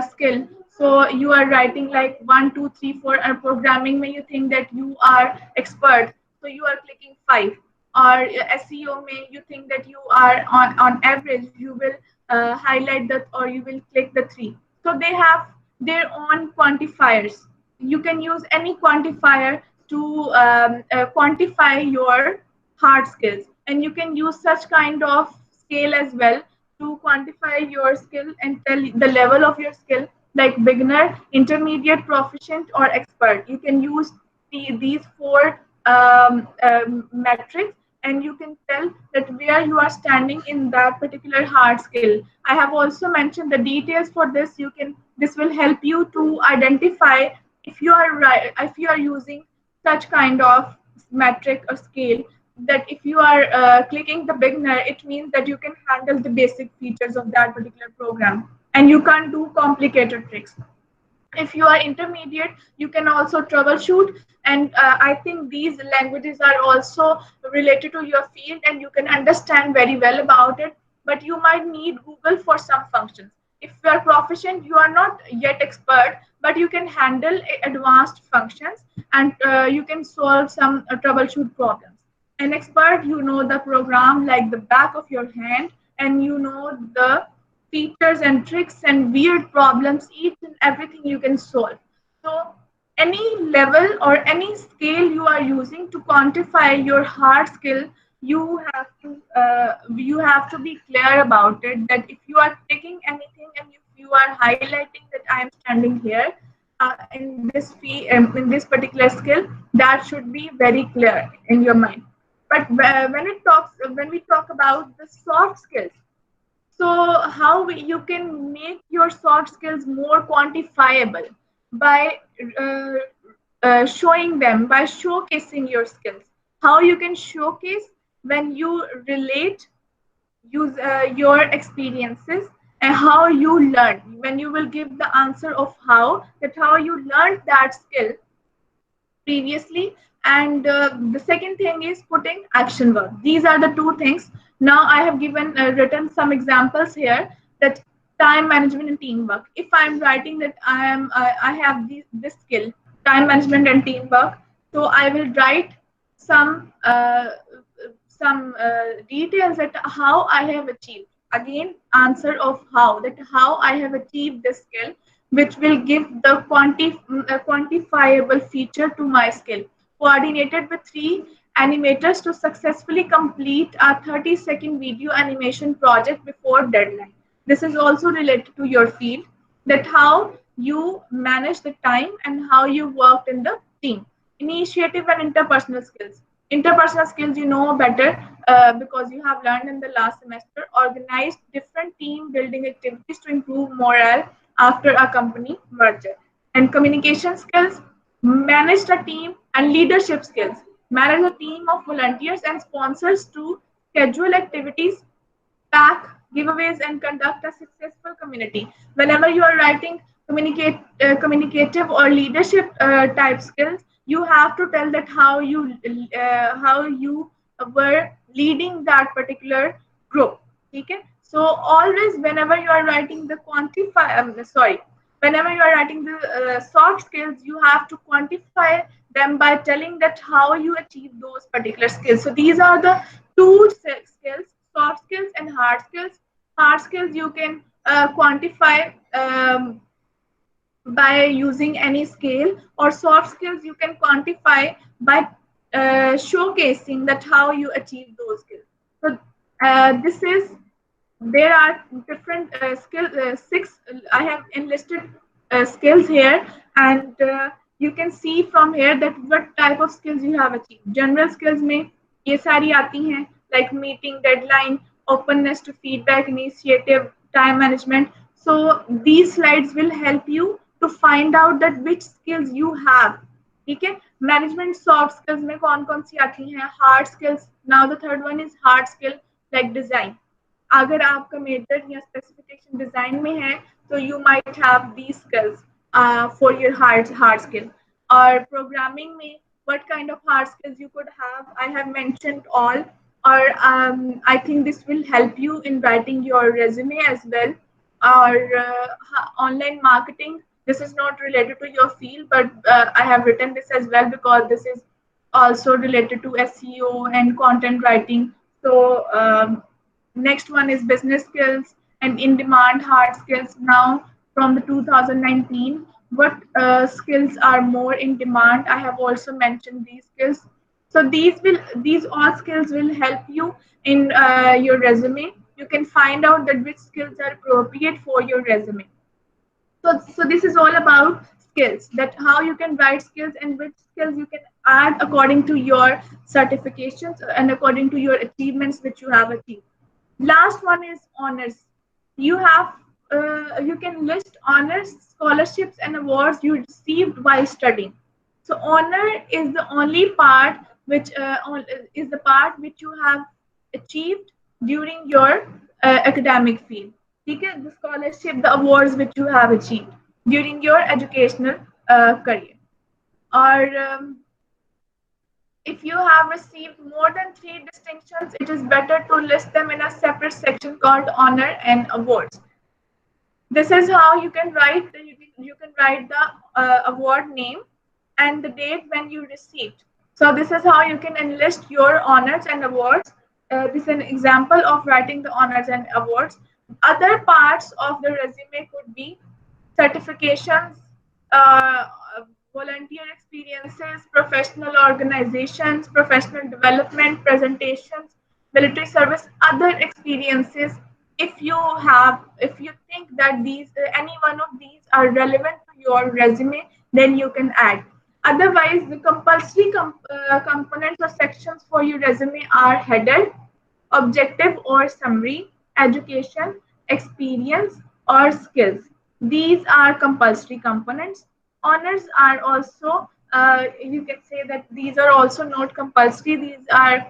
skill. So you are writing like 1, 2, 3, 4, and programming may you think that you are expert. So you are clicking 5. Or SEO may you think that you are on average, you will highlight that or you will click the 3. So they have their own quantifiers. You can use any quantifier to quantify your hard skills, and you can use such kind of scale as well to quantify your skill and tell the level of your skill, like beginner, intermediate, proficient, or expert. You can use these 4 metrics, and you can tell that where you are standing in that particular hard skill. I have also mentioned the details for this. This will help you to identify if you are right, if you are using such kind of metric or scale, that if you are clicking the beginner, it means that you can handle the basic features of that particular program and you can't do complicated tricks. If you are intermediate, you can also troubleshoot, and I think these languages are also related to your field and you can understand very well about it, but you might need Google for some functions. If you are proficient, you are not yet expert, but you can handle advanced functions, and you can solve some troubleshoot problems. An expert, you know the program like the back of your hand, and you know the features and tricks and weird problems, each and everything you can solve. So any level or any scale you are using to quantify your hard skill, you have to be clear about it, that if you are taking anything and if you are highlighting that I am standing here in this particular skill, that should be very clear in your mind. But when we talk about the soft skills, so you can make your soft skills more quantifiable by uh, showing them, by showcasing your skills. How you can showcase: when you relate, use your experiences, and how you learn. When you will give the answer of how you learned that skill previously. And the second thing is putting action work. These are the two things. Now I have given written some examples here, that time management and teamwork. If I'm writing that I have this skill, time management and teamwork, so I will write some details that how I have achieved. Again, answer of how I have achieved this skill, which will give the quantifiable feature to my skill. Coordinated with three animators to successfully complete a 30-second video animation project before deadline. This is also related to your field, that how you manage the time and how you worked in the team. Initiative and interpersonal skills. Interpersonal skills you know better, because you have learned in the last semester. Organized different team building activities to improve morale after a company merger. And communication skills: manage a team. And leadership skills: manage a team of volunteers and sponsors to schedule activities, pack giveaways, and conduct a successful community. Whenever you are writing communicative or leadership type skills, you have to tell that how you were leading that particular group. Okay, so always whenever you are writing the whenever you are writing the soft skills, you have to quantify them by telling that how you achieve those particular skills. So these are the two skills: soft skills and hard skills. Hard skills you can quantify by using any scale, or soft skills you can quantify by showcasing that how you achieve those skills. So this is there are different six. I have enlisted skills here, and you can see from here that what type of skills you have achieved. General skills में ये सारी आती हैं, like meeting deadline, openness to feedback, initiative, time management. So these slides will help you to find out that which skills you have. ठीक है, management soft skills में कौन कौन सी आती हैं? Hard skills. Now the third one is hard skill, like design. अगर आपका major या स्पेसिफिकेशन डिजाइन में है, तो you might have these skills for your hard skill. और प्रोग्रामिंग में what kind of hard skills you could have, I have mentioned all. Or I think this will help you in writing your resume as well. Or online marketing, this is not related to your field, but I have written this as well because this is also related to SEO and content writing. So next one is business skills and in demand hard skills. Now from the 2019, what skills are more in demand? I have also mentioned these skills. So these all skills will help you in your resume. You can find out that which skills are appropriate for your resume. So this is all about skills, that how you can write skills and which skills you can add according to your certifications and according to your achievements which you have achieved. Last one is honors. You can list honors, scholarships, and awards you received while studying. So honor is the only part which is the part which you have achieved during your academic field. Okay? The scholarship, the awards which you have achieved during your educational career. Or if you have received more than 3 distinctions, it is better to list them in a separate section called honor and awards. This is how you can write the award name and the date when you received. So this is how you can enlist your honors and awards. This is an example of writing the honors and awards. Other parts of the resume could be certifications, uh, volunteer experiences, professional organizations, professional development, presentations, military service, other experiences. If you think that any one of these are relevant to your resume, then you can add. Otherwise, the compulsory components or sections for your resume are header, objective or summary, education, experience, or skills. These are compulsory components. Honors are also, you can say that these are also not compulsory. These are,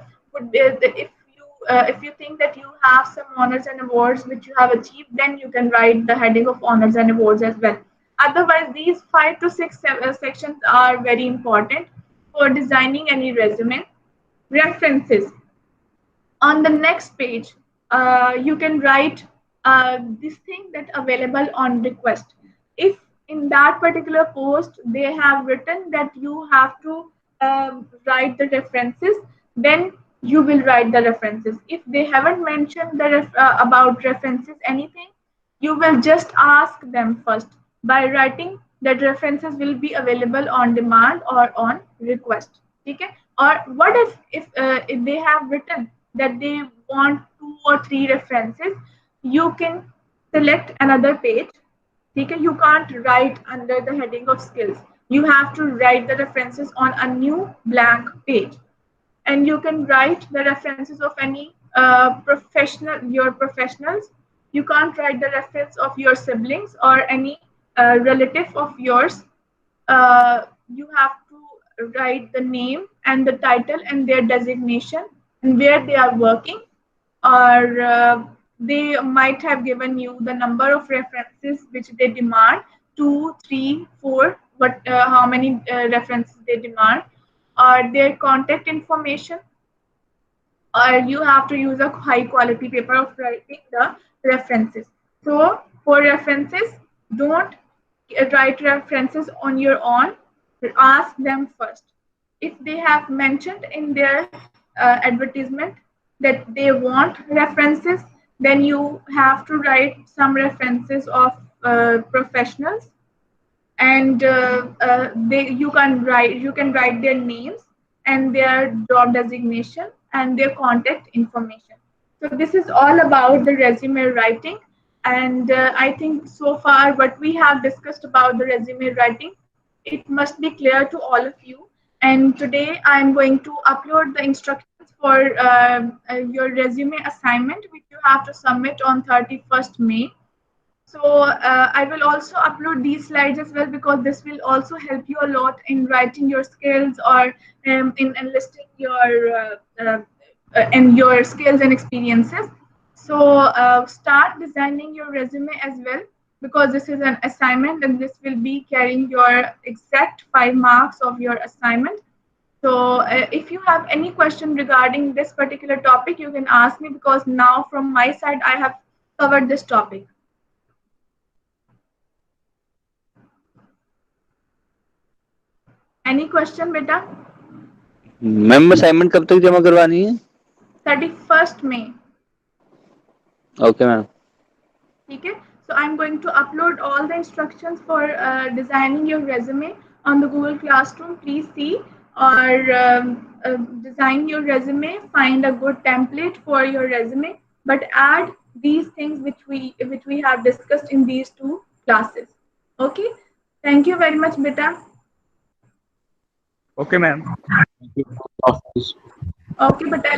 if you think that you have some honors and awards which you have achieved, then you can write the heading of honors and awards as well. Otherwise, these 5 to 6 sections are very important for designing any resume. References on the next page, you can write this thing that available on request. If in that particular post they have written that you have to write the references, then you will write the references. If they haven't mentioned about references anything, you will just ask them first by writing that references will be available on demand or on request. Okay? Or what if they have written that they want 2 or 3 references, you can select another page. Okay? You can't write under the heading of skills. You have to write the references on a new blank page, and you can write the references of any your professionals. You can't write the reference of your siblings or any relative of yours. You have to write the name and the title and their designation and where they are working, or they might have given you the number of references which they demand, 2, 3, 4, how many references they demand, or their contact information, or you have to use a high quality paper of writing the references. So for references, don't write references on your own. Ask them first. If they have mentioned in their advertisement that they want references, then you have to write some references of professionals, and you can write their names and their job designation and their contact information. So this is all about the resume writing, and I think so far what we have discussed about the resume writing, it must be clear to all of you. And today I'm going to upload the instructions for your resume assignment which you have to submit on 31st May. So I will also upload these slides as well, because this will also help you a lot in writing your skills, or in enlisting your skills and experiences. So start designing your resume as well, because this is an assignment and this will be carrying your exact 5 marks of your assignment. So if you have any question regarding this particular topic, you can ask me, because now from my side I have covered this topic. Any question, beta? Ma'am assignment कब तक जमा करवानी है? 31st May. Okay ma'am. Okay, so I'm going to upload all the instructions for designing your resume on the Google Classroom. Please see, or design your resume, find a good template for your resume, but add these things which we have discussed in these 2 classes. Okay, thank you very much, beta. Okay, ma'am. Thank you. Okay, beta.